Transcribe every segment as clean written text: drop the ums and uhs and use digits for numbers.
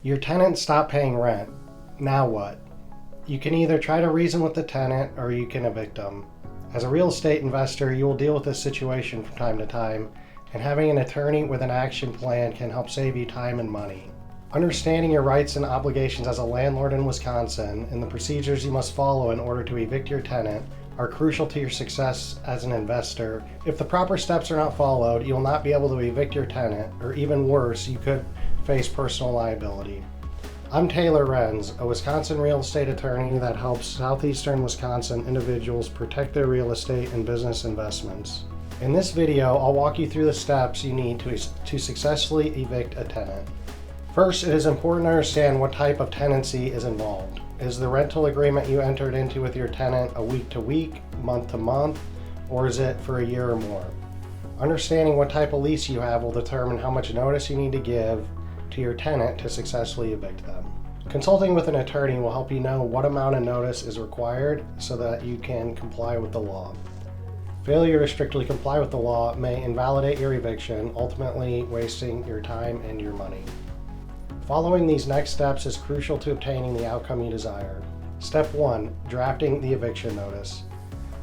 Your tenant stopped paying rent. Now what? You can either try to reason with the tenant or you can evict them. As a real estate investor, you will deal with this situation from time to time, and having an attorney with an action plan can help save you time and money. Understanding your rights and obligations as a landlord in Wisconsin and the procedures you must follow in order to evict your tenant are crucial to your success as an investor. If the proper steps are not followed, you will not be able to evict your tenant, or even worse, you could face personal liability. I'm Taylor Rens, a Wisconsin real estate attorney that helps southeastern Wisconsin individuals protect their real estate and business investments. In this video, I'll walk you through the steps you need to successfully evict a tenant. First, it is important to understand what type of tenancy is involved. Is the rental agreement you entered into with your tenant a week-to-week, month-to-month, or is it for a year or more? Understanding what type of lease you have will determine how much notice you need to give to your tenant to successfully evict them. Consulting with an attorney will help you know what amount of notice is required so that you can comply with the law. Failure to strictly comply with the law may invalidate your eviction, ultimately wasting your time and your money. Following these next steps is crucial to obtaining the outcome you desire. Step 1. Drafting the eviction notice.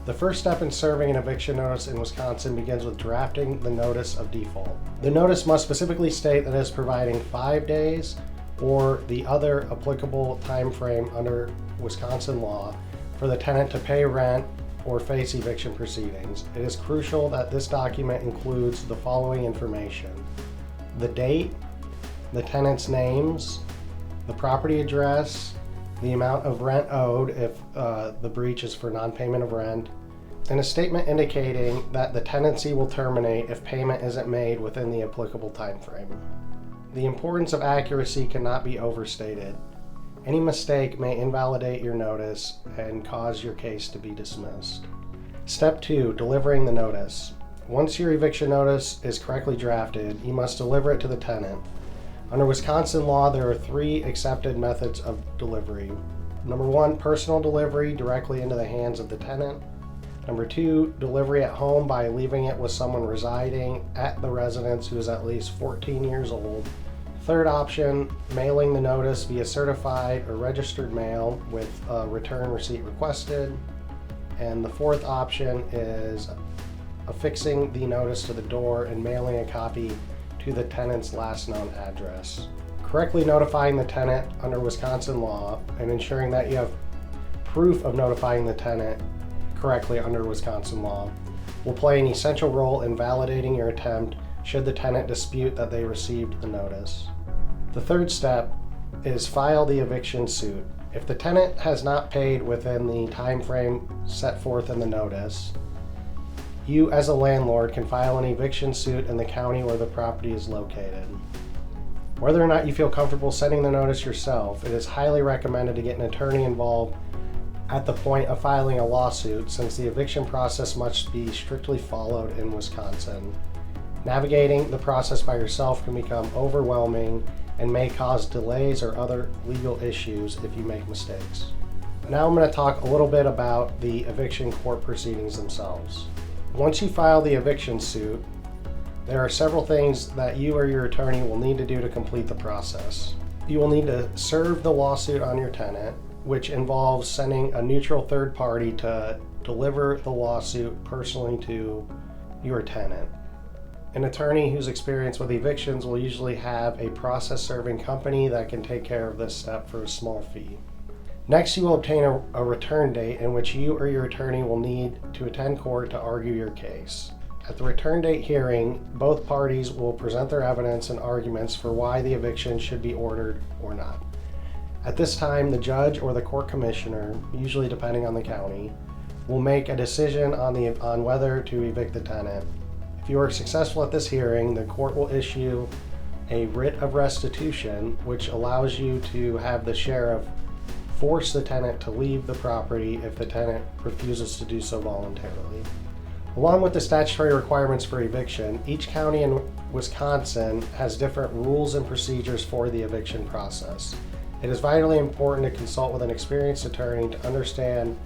The first step in serving an eviction notice in Wisconsin begins with drafting the notice of default. The notice must specifically state that it is providing 5 days or the other applicable time frame under Wisconsin law for the tenant to pay rent or face eviction proceedings. It is crucial that this document includes the following information: the date, the tenant's names, the property address, the amount of rent owed if the breach is for non-payment of rent, and a statement indicating that the tenancy will terminate if payment isn't made within the applicable time frame. The importance of accuracy cannot be overstated. Any mistake may invalidate your notice and cause your case to be dismissed. Step 2. Delivering the notice. Once your eviction notice is correctly drafted, you must deliver it to the tenant. Under Wisconsin law, there are 3 accepted methods of delivery. Number 1, personal delivery directly into the hands of the tenant. Number 2, delivery at home by leaving it with someone residing at the residence who is at least 14 years old. Third option, mailing the notice via certified or registered mail with a return receipt requested. And the fourth option is affixing the notice to the door and mailing a copy to the tenant's last known address. Correctly notifying the tenant under Wisconsin law and ensuring that you have proof of notifying the tenant correctly under Wisconsin law will play an essential role in validating your attempt should the tenant dispute that they received the notice. The third step is file the eviction suit. If the tenant has not paid within the time frame set forth in the notice, you as a landlord can file an eviction suit in the county where the property is located. Whether or not you feel comfortable sending the notice yourself, it is highly recommended to get an attorney involved at the point of filing a lawsuit, since the eviction process must be strictly followed in Wisconsin. Navigating the process by yourself can become overwhelming and may cause delays or other legal issues if you make mistakes. Now I'm going to talk a little bit about the eviction court proceedings themselves. Once you file the eviction suit, there are several things that you or your attorney will need to do to complete the process. You will need to serve the lawsuit on your tenant, which involves sending a neutral third party to deliver the lawsuit personally to your tenant. An attorney who's experienced with evictions will usually have a process serving company that can take care of this step for a small fee. Next, you will obtain a return date in which you or your attorney will need to attend court to argue your case. At the return date hearing, both parties will present their evidence and arguments for why the eviction should be ordered or not. At this time, the judge or the court commissioner, usually depending on the county, will make a decision on whether to evict the tenant. If you are successful at this hearing, the court will issue a writ of restitution, which allows you to have the sheriff force the tenant to leave the property if the tenant refuses to do so voluntarily. Along with the statutory requirements for eviction, each county in Wisconsin has different rules and procedures for the eviction process. It is vitally important to consult with an experienced attorney to understand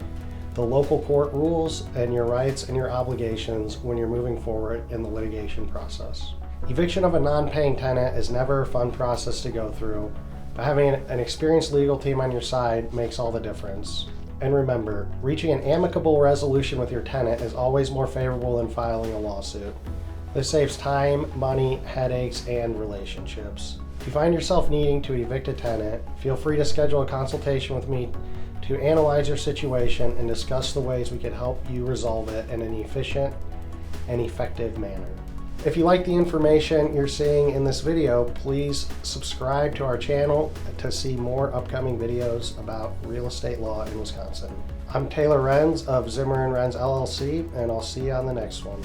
the local court rules and your rights and your obligations when you're moving forward in the litigation process. Eviction of a non-paying tenant is never a fun process to go through, But having an experienced legal team on your side makes all the difference. And remember, reaching an amicable resolution with your tenant is always more favorable than filing a lawsuit. This saves time, money, headaches, and relationships. If you find yourself needing to evict a tenant, feel free to schedule a consultation with me to analyze your situation and discuss the ways we can help you resolve it in an efficient and effective manner. If you like the information you're seeing in this video, please subscribe to our channel to see more upcoming videos about real estate law in Wisconsin. I'm Taylor Rens of Zimmer Rens LLC, and I'll see you on the next one.